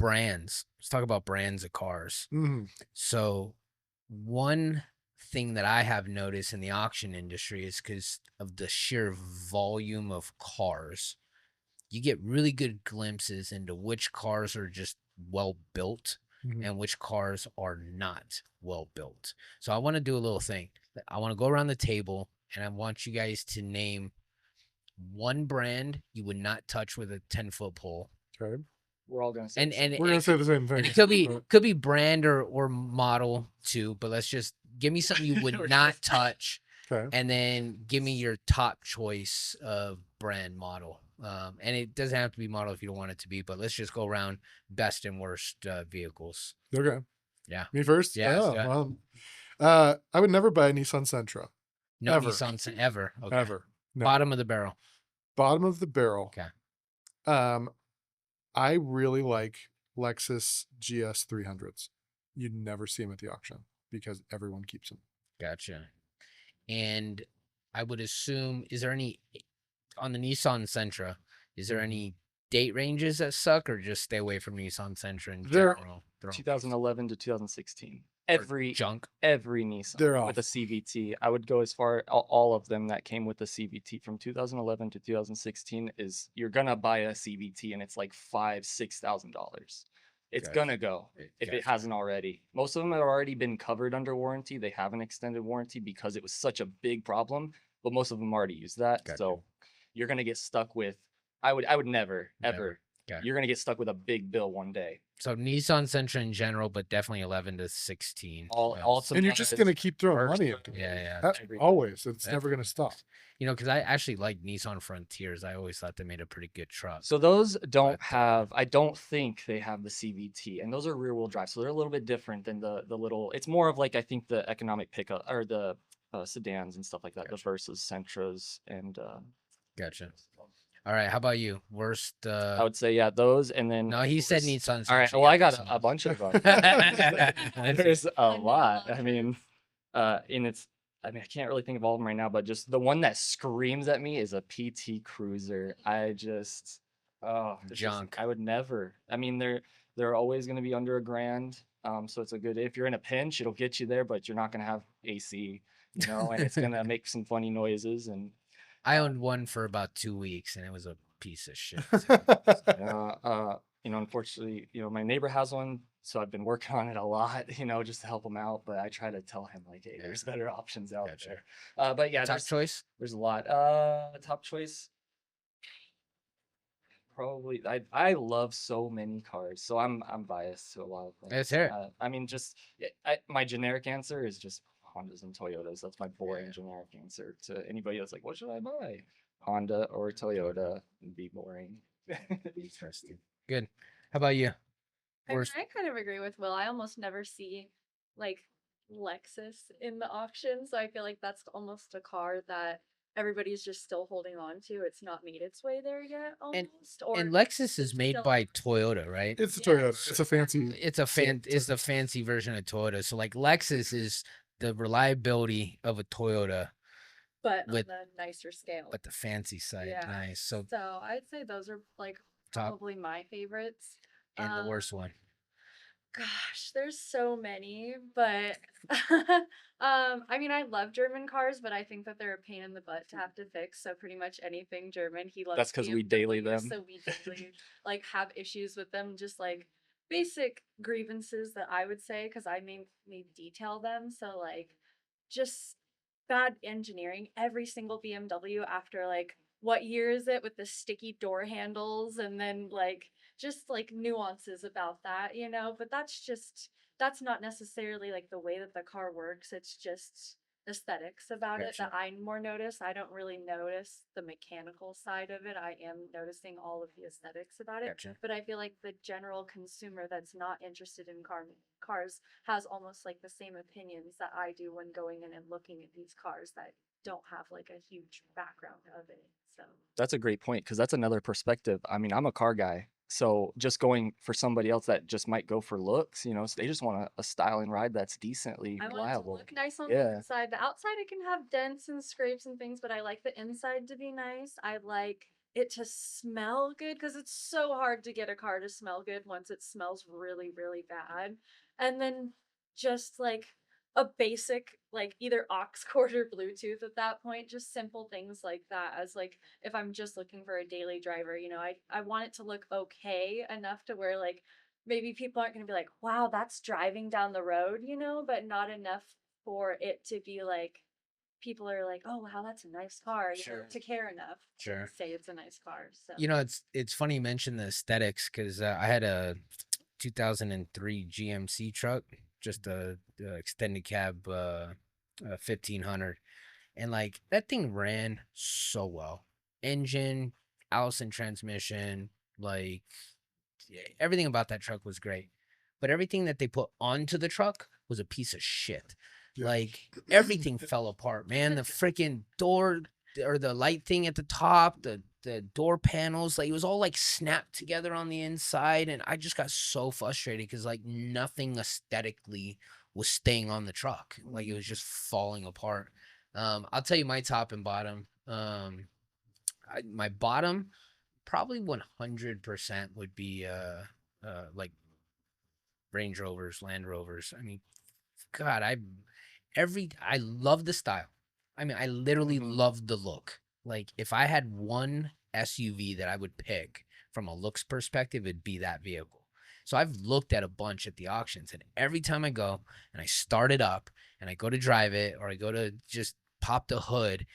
brands. Let's talk about brands of cars. Mhm. So one thing that I have noticed in the auction industry is because of the sheer volume of cars, you get really good glimpses into which cars are just well built Mhm. and which cars are not well built. So I want to do a little thing. I want to go around the table and I want you guys to name one brand you would not touch with a 10-foot pole. Okay. We're all gonna say And the same. and We're gonna say the same thing. and it could but- be brand or model too, but let's just give me something you would not touch, Okay. and then give me your top choice of brand model. And it doesn't have to be model if you don't want it to be, but let's just go around best and worst vehicles. Okay. Yeah. Me first? Yeah, Oh, yeah. well, I would never buy a Nissan Sentra. No Ever. Nissan ever. Okay. Ever. No. Bottom of the barrel. Bottom of the barrel. Okay. I really like Lexus GS 300s. You'd never see them at the auction because everyone keeps them. Gotcha. And I would assume, is there any on the Nissan Sentra? Is there any date ranges that suck, or just stay away from Nissan Sentra in They're- general? They're all 2011 to 2016. or Every junk. Nissan They're with a off. CVT. I would go as far all of them that came with the CVT from 2011 to 2016 is you're gonna buy a CVT and it's like $5,000-$6,000. It's Gotcha. gonna go if it Gotcha. hasn't already. Most of them have already been covered under warranty. They have an extended warranty because it was such a big problem, but most of them already use that. Gotcha. So you're gonna get stuck with. I would never Never. ever. Gotcha. You're gonna get stuck with a big bill one day. So Nissan Sentra in general, but definitely 11 to 16. All Yes. some And you're just gonna keep throwing money into it. Yeah. everything. Always. It's never Everything. gonna stop. You know, because I actually like Nissan Frontiers. I always thought they made a pretty good truck. So those don't But, have. I don't think they have the CVT, and those are rear wheel drive. So they're a little bit different than the little. It's more of like I think the economic pickup or the sedans and stuff like that. Gotcha. The Versas, Sentras, and Gotcha. All right, how about you? Worst. I would say yeah, those. And then No, of he said course- Nissan. All right. Sentra. Well, I Yeah, got so- a bunch of them. That's There's a I know lot. a lot. I mean, and it's. I mean, I can't really think of all of them right now, but just the one that screams at me is a PT Cruiser. I just, oh, it's just- Junk. I would never. I mean, they're always going to be under $1,000. So it's a good. If you're in a pinch, it'll get you there, but you're not going to have AC, and it's going to make some funny noises. And I owned one for about 2 weeks, and it was a piece of shit. unfortunately, my neighbor has one, so I've been working on it a lot, just to help him out. But I try to tell him like, hey, Yeah. there's better options out Gotcha. there. But yeah, Top choice? there's a lot. Top choice. Probably, I love so many cars, so I'm biased to a lot of things. Let's hear it. I mean, just my generic answer is just Hondas and Toyotas. That's my boring generic answer to anybody that's like, what should I buy? Honda or Toyota, and be boring. Interesting. Good. How about you? I Worst. kind of agree with Will. I almost never see like Lexus in the auction, so I feel like that's almost a car that everybody's just still holding on to. It's not made its way there yet, almost. And Lexus is made still- by Toyota, right? It's a Yeah. Toyota. It's a fancy. It's the fancy version of Toyota. So like Lexus is the reliability of a Toyota, but with- on the nicer scale. but the fancy side. Yeah. Nice. So So I'd say those are like top probably my favorites. and the worst one. Gosh, there's so many, but I mean, I love German cars, but I think that they're a pain in the butt to have to fix. So pretty much anything German, he loves. That's 'cause we daily BMW, them. So we daily like have issues with them, just like basic grievances that I would say, because I may detail them. So like, just bad engineering. Every single BMW after like what year is it with the sticky door handles, and then like just like nuances about that, but that's not necessarily like the way that the car works. It's just aesthetics about it Gotcha. that I more notice. I don't really notice the mechanical side of it. I am noticing all of the aesthetics about it. Gotcha. But I feel like the general consumer that's not interested in cars has almost like the same opinions that I do when going in and looking at these cars that don't have like a huge background of it. So That's a great point because that's another perspective. I mean, I'm a car guy. So just going for somebody else that just might go for looks, so they just want a styling ride that's decently I want it to reliable. look nice on Yeah. the inside. The outside it can have dents and scrapes and things, but I like the inside to be nice. I like it to smell good because it's so hard to get a car to smell good once it smells really, really bad. And then just like a basic, like either aux cord or Bluetooth at that point, just simple things like that. As like if I'm just looking for a daily driver, I want it to look okay enough to where like maybe people aren't going to be like, wow, that's driving down the road, but not enough for it to be like, people are like, oh wow, that's a nice car, Sure. to care enough Sure. to say it's a nice car. So It's funny you mention the aesthetics because I had a 2003 GMC truck, just a extended cab 1500, and like that thing ran so well. Engine, Allison transmission, like everything about that truck was great, but everything that they put onto the truck was a piece of shit. Yeah. Like everything fell apart, man. The freaking door or the light thing at the top, the door panels, like it was all like snapped together on the inside, and I just got so frustrated because like nothing aesthetically was staying on the truck. Like it was just falling apart. I'll tell you my top and bottom. My bottom probably 100% would be like Range Rovers, Land Rovers. I mean, God, I love the style. I mean, I literally love the look. Like if I had one SUV that I would pick from a looks perspective, it'd be that vehicle. So I've looked at a bunch at the auctions, and every time I go and I start it up and I go to drive it or I go to just pop the hood,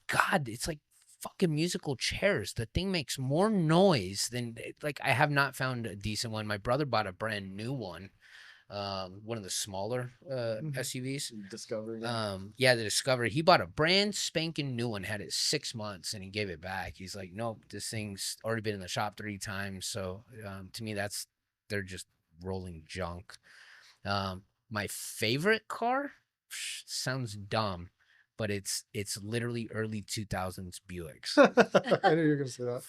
God, it's like fucking musical chairs. The thing makes more noise than like I have not found a decent one. My brother bought a brand new one. One of the smaller SUVs. Discovery. Yeah, the Discovery. He bought a brand spanking new one, had it 6 months, and he gave it back. He's like, nope, this thing's already been in the shop 3 times. So to me, they're just rolling junk. My favorite car sounds dumb, but it's literally early 2000s Buicks. I knew you were gonna say that.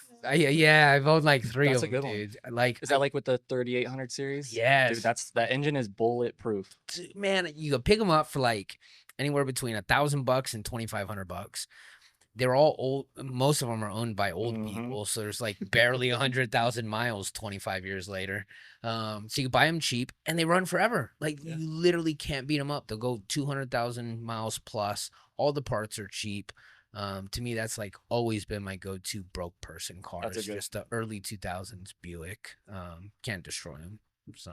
Yeah, I've owned like 3 That's of a them, good one. dude. Like, Is that like with the 3800 series? yes. Dude, that engine is bulletproof. Man, you could pick them up for like anywhere between $1,000 and $2,500. They're all old. Most of them are owned by old people, so there's like barely 100,000 miles 25 years later. So you can buy them cheap, and they run forever. Like you literally can't beat them up. They'll go 200,000 miles plus. All the parts are cheap. To me, that's like always been my go-to broke person car. That's a It's good- just the early 2000s Buick. Can't destroy them. So.